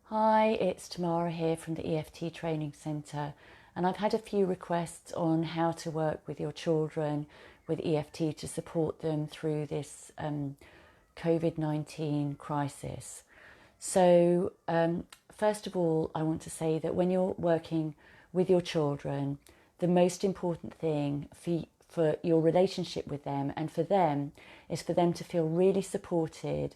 Hi, it's Tamara here from the EFT Training Centre, and I've had a few requests on how to work with your children with EFT to support them through this COVID-19 crisis. So, first of all, I want to say that when you're working with your children, the most important thing for your relationship with them and for them is for them to feel really supported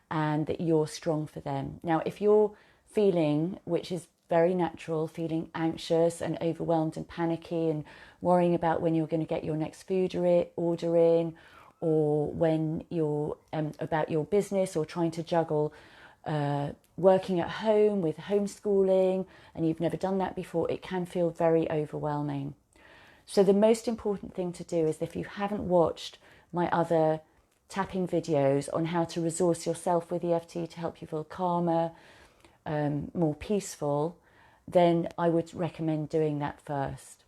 and that you're strong for them. Now, if you're feeling, which is very natural, feeling anxious and overwhelmed and panicky and worrying about when you're going to get your next food order in, or when you're about your business, or trying to juggle working at home with homeschooling and you've never done that before, it can feel very overwhelming. So the most important thing to do is, if you haven't watched my other tapping videos on how to resource yourself with EFT to help you feel calmer, more peaceful, then I would recommend doing that first.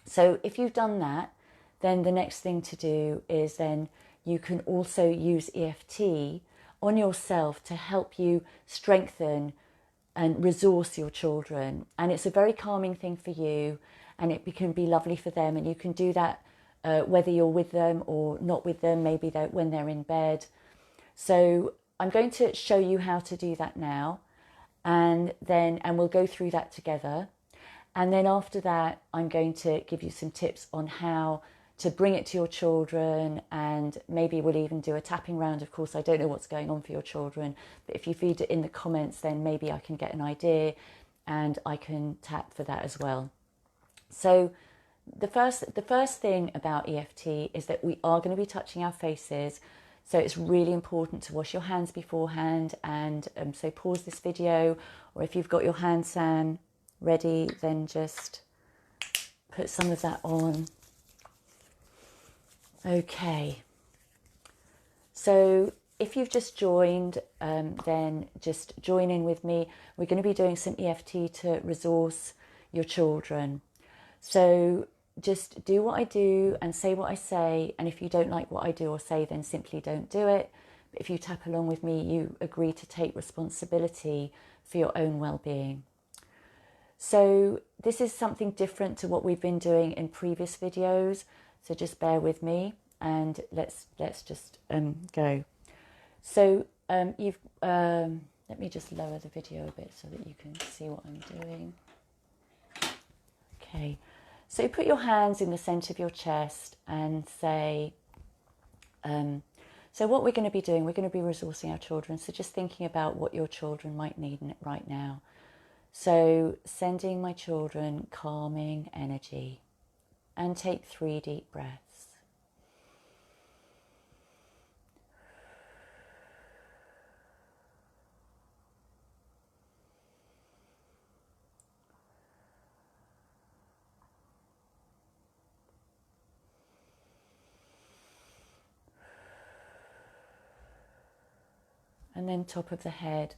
So if you've done that, then the next thing to do is then you can also use EFT on yourself to help you strengthen and resource your children. And it's a very calming thing for you, and it can be lovely for them. And you can do that whether you're with them or not with them, maybe when they're in bed. So I'm going to show you how to do that now, and we'll go through that together. And then after that, I'm going to give you some tips on how to bring it to your children, and maybe we'll even do a tapping round. Of course, I don't know what's going on for your children, but if you feed it in the comments, then maybe I can get an idea and I can tap for that as well. So the first thing about EFT is that we are going to be touching our faces. So it's really important to wash your hands beforehand, and so pause this video, or if you've got your hand san ready, then just put some of that on. Okay, so if you've just joined, then just join in with me. We're going to be doing some EFT to resource your children. So just do what I do and say what I say, and if you don't like what I do or say, then simply don't do it. But if you tap along with me, you agree to take responsibility for your own well-being. So this is something different to what we've been doing in previous videos, so just bear with me and let's just go. So let me just lower the video a bit so that you can see what I'm doing. Okay, so put your hands in the centre of your chest and say, so what we're going to be doing, we're going to be resourcing our children. So just thinking about what your children might need right now. So sending my children calming energy, and take 3 deep breaths. And then top of the head.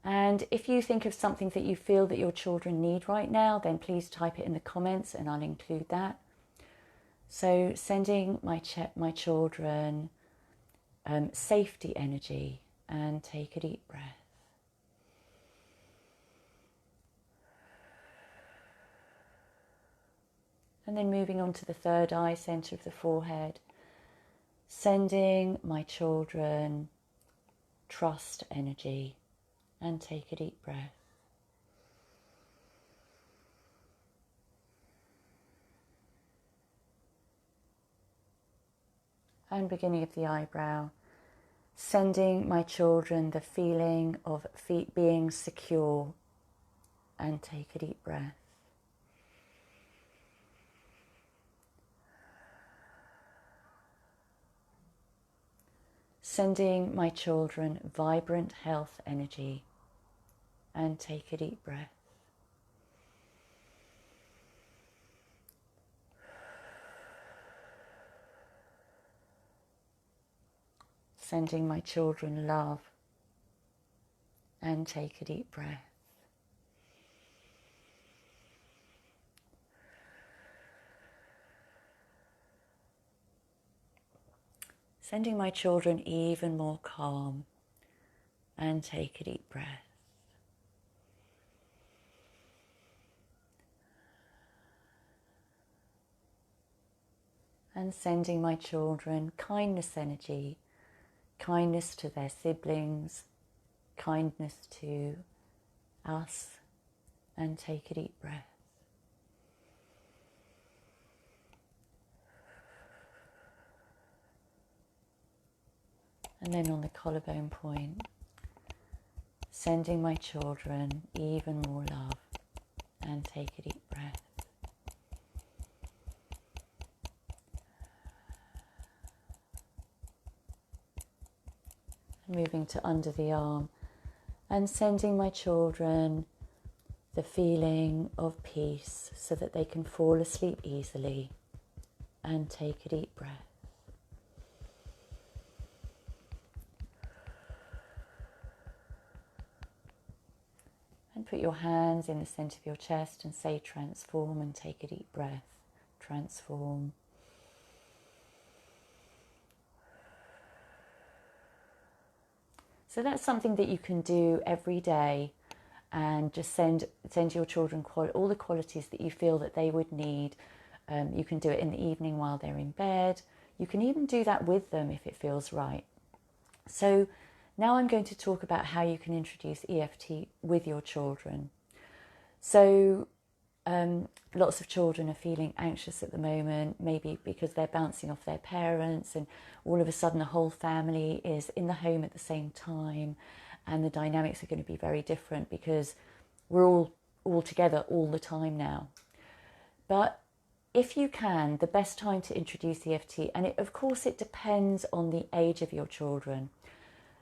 And if you think of something that you feel that your children need right now, then please type it in the comments and I'll include that. So sending my children safety energy, and take a deep breath. And then moving on to the third eye, centre of the forehead, sending my children trust energy, and take a deep breath. And beginning of the eyebrow, sending my children the feeling of feet being secure, and take a deep breath. Sending my children vibrant health energy, and take a deep breath. Sending my children love, and take a deep breath. Sending my children even more calm, and take a deep breath. and sending my children kindness energy, kindness to their siblings, kindness to us, and take a deep breath. And then on the collarbone point, sending my children even more love, and take a deep breath. Moving to under the arm and sending my children the feeling of peace so that they can fall asleep easily, and take a deep breath. And put your hands in the centre of your chest and say transform, and take a deep breath. Transform. So that's something that you can do every day, and just send your children all the qualities that you feel that they would need. You can do it in the evening while they're in bed. You can even do that with them if it feels right. So now I'm going to talk about how you can introduce EFT with your children. So lots of children are feeling anxious at the moment, maybe because they're bouncing off their parents, and all of a sudden the whole family is in the home at the same time, and the dynamics are going to be very different because we're all together all the time now. But if you can, the best time to introduce EFT, and of course it depends on the age of your children.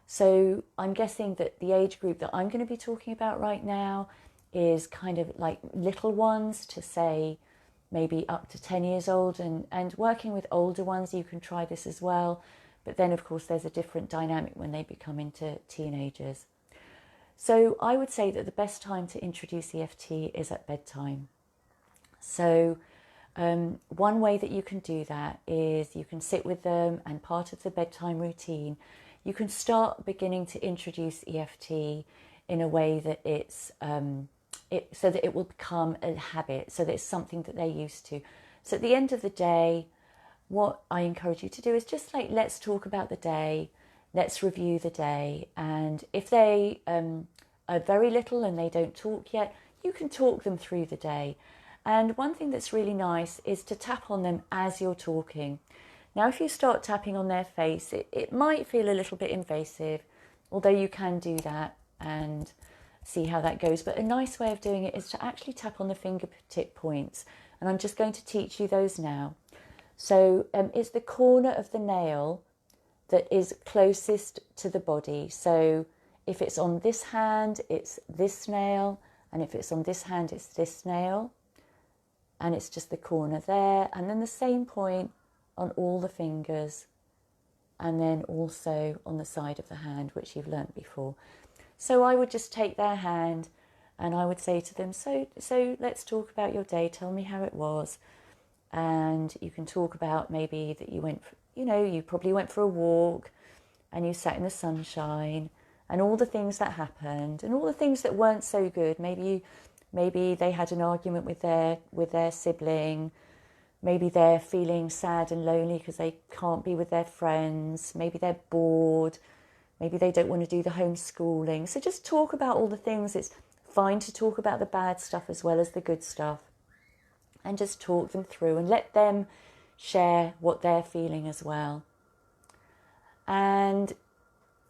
So I'm guessing that the age group that I'm going to be talking about right now is kind of like little ones, to say maybe up to 10 years old, and working with older ones, you can try this as well. But then, of course, there's a different dynamic when they become into teenagers. So I would say that the best time to introduce EFT is at bedtime. So one way that you can do that is you can sit with them, and part of the bedtime routine, you can start beginning to introduce EFT in a way that it's so that it will become a habit, so that it's something that they're used to. So at the end of the day, what I encourage you to do is just like, let's talk about the day, let's review the day. And if they are very little and they don't talk yet, you can talk them through the day. And one thing that's really nice is to tap on them as you're talking. Now, if you start tapping on their face, it might feel a little bit invasive, although you can do that and see how that goes. But a nice way of doing it is to actually tap on the fingertip points. And I'm just going to teach you those now. So it's the corner of the nail that is closest to the body. So if it's on this hand, it's this nail. And if it's on this hand, it's this nail. And it's just the corner there. And then the same point on all the fingers. And then also on the side of the hand, which you've learnt before. So I would just take their hand and I would say to them, so let's talk about your day. Tell me how it was. And you can talk about maybe that you went, you probably went for a walk and you sat in the sunshine, and all the things that happened and all the things that weren't so good. Maybe they had an argument with their sibling. Maybe they're feeling sad and lonely because they can't be with their friends. Maybe they're bored. Maybe they don't want to do the homeschooling. So just talk about all the things. It's fine to talk about the bad stuff as well as the good stuff. And just talk them through and let them share what they're feeling as well. And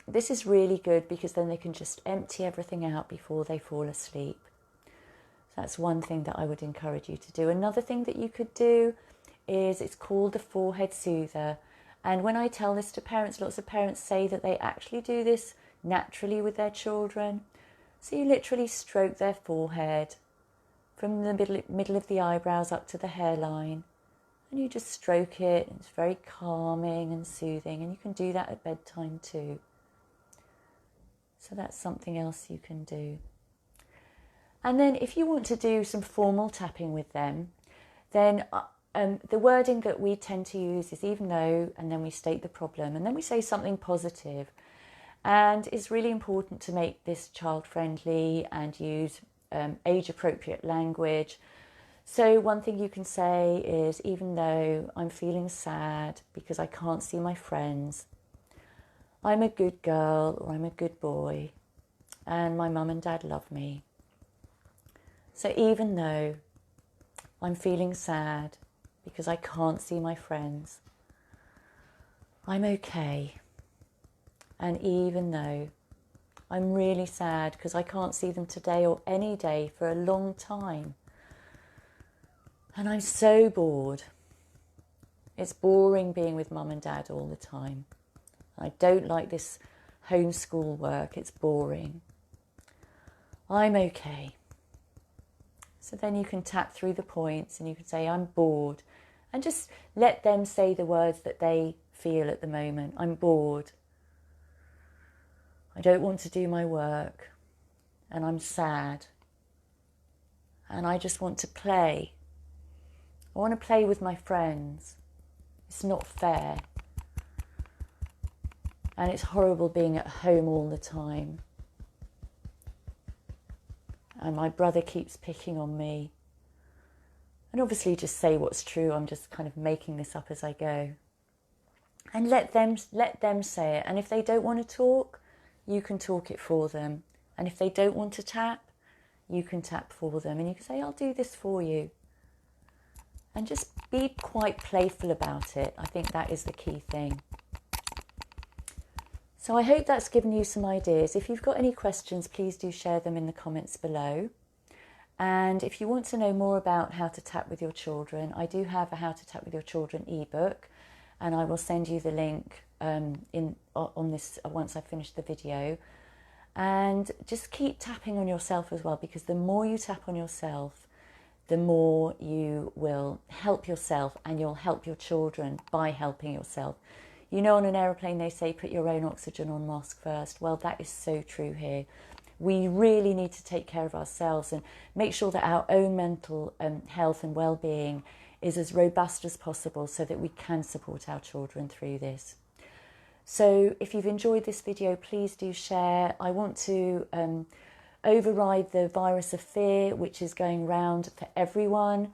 this is really good because then they can just empty everything out before they fall asleep. So that's one thing that I would encourage you to do. Another thing that you could do is, it's called the forehead soother. And when I tell this to parents, lots of parents say that they actually do this naturally with their children. So you literally stroke their forehead from the middle of the eyebrows up to the hairline. And you just stroke it. And it's very calming and soothing. And you can do that at bedtime too. So that's something else you can do. And then if you want to do some formal tapping with them, then the wording that we tend to use is even though, and then we state the problem, and then we say something positive. And it's really important to make this child friendly and use age appropriate language. So one thing you can say is, even though I'm feeling sad because I can't see my friends, I'm a good girl or I'm a good boy and my mum and dad love me. So even though I'm feeling sad because I can't see my friends, I'm okay. And even though I'm really sad because I can't see them today or any day for a long time, and I'm so bored. It's boring being with mum and dad all the time. I don't like this homeschool work. It's boring. I'm okay. So then you can tap through the points and you can say, I'm bored. And just let them say the words that they feel at the moment. I'm bored. I don't want to do my work. And I'm sad. And I just want to play. I want to play with my friends. It's not fair. And it's horrible being at home all the time. And my brother keeps picking on me. And obviously just say what's true. I'm just kind of making this up as I go. And let them say it. And if they don't want to talk, you can talk it for them. And if they don't want to tap, you can tap for them. And you can say, I'll do this for you. And just be quite playful about it. I think that is the key thing. So I hope that's given you some ideas. If you've got any questions, please do share them in the comments below. And if you want to know more about how to tap with your children, I do have a How to Tap with Your Children ebook, and I will send you the link on this once I've finished the video. And just keep tapping on yourself as well, because the more you tap on yourself, the more you will help yourself, and you'll help your children by helping yourself. You know, on an aeroplane they say put your own oxygen on mask first. Well, that is so true here. We really need to take care of ourselves and make sure that our own mental health and well-being is as robust as possible so that we can support our children through this. So if you've enjoyed this video, please do share. I want to override the virus of fear, which is going round for everyone.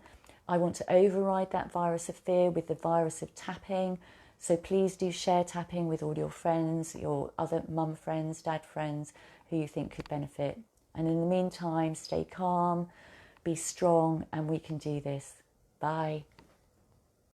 I want to override that virus of fear with the virus of tapping. So please do share tapping with all your friends, your other mum friends, dad friends, who you think could benefit. And in the meantime, stay calm, be strong, and we can do this. Bye.